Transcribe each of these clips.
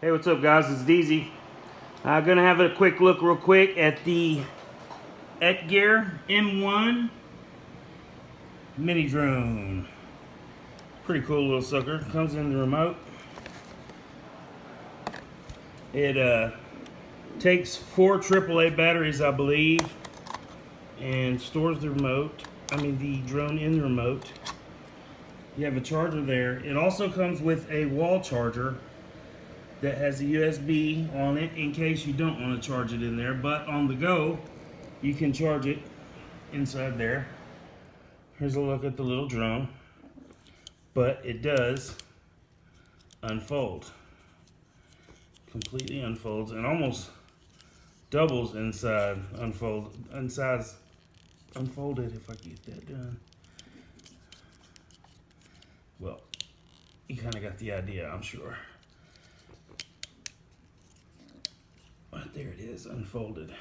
Hey, what's up guys, it's DZ. I'm gonna have a quick look real quick at the ETTGear M1 mini drone. Pretty cool little sucker. Comes in the remote. It takes 4 AAA batteries, I believe, and stores the the drone in the remote. You have a charger there. It also comes with a wall charger that has a USB on it in case you don't want to charge it in there, but on the go you can charge it inside there. Here's a look at the little drone, but it does unfold. Completely unfolds and almost doubles inside unfolded if I get that done. Well, you kind of got the idea, I'm sure. But there it is, unfolded.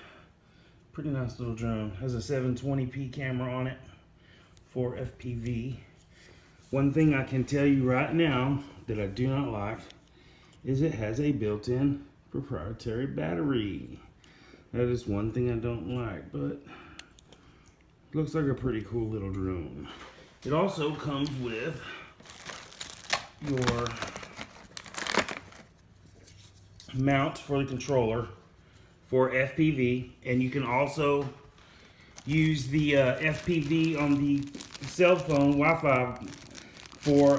Pretty nice little drone. Has a 720p camera on it for FPV. One thing I can tell you right now that I do not like is it has a built-in proprietary battery. That is one thing I don't like, but looks like a pretty cool little drone. It also comes with your mount for the controller for FPV, and you can also use the FPV on the cell phone Wi-Fi for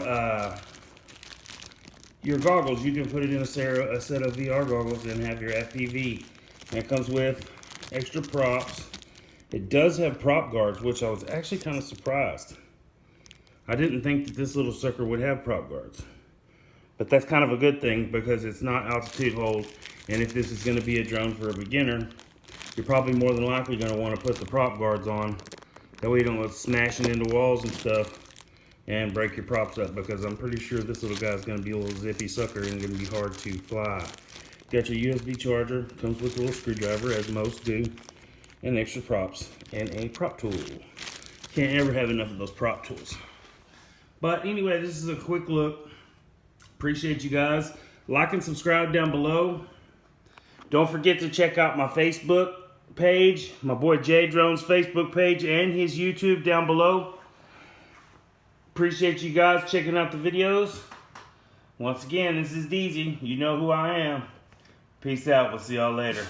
your goggles. You can put it in a set of VR goggles and have your FPV. And it comes with extra props. It does have prop guards, which I was actually kind of surprised. I didn't think that this little sucker would have prop guards. But that's kind of a good thing because it's not altitude hold. And if this is going to be a drone for a beginner, you're probably more than likely going to want to put the prop guards on. That way you don't go smashing into walls and stuff and break your props up, because I'm pretty sure this little guy's going to be a little zippy sucker and going to be hard to fly. Got your USB charger, comes with a little screwdriver as most do, and extra props, and a prop tool. Can't ever have enough of those prop tools. But anyway, this is a quick look. Appreciate you guys. Like and subscribe down below. Don't forget to check out my Facebook page, my boy J Drone's Facebook page, and his YouTube down below. Appreciate you guys checking out the videos. Once again, this is DZ. You know who I am. Peace out. We'll see y'all later.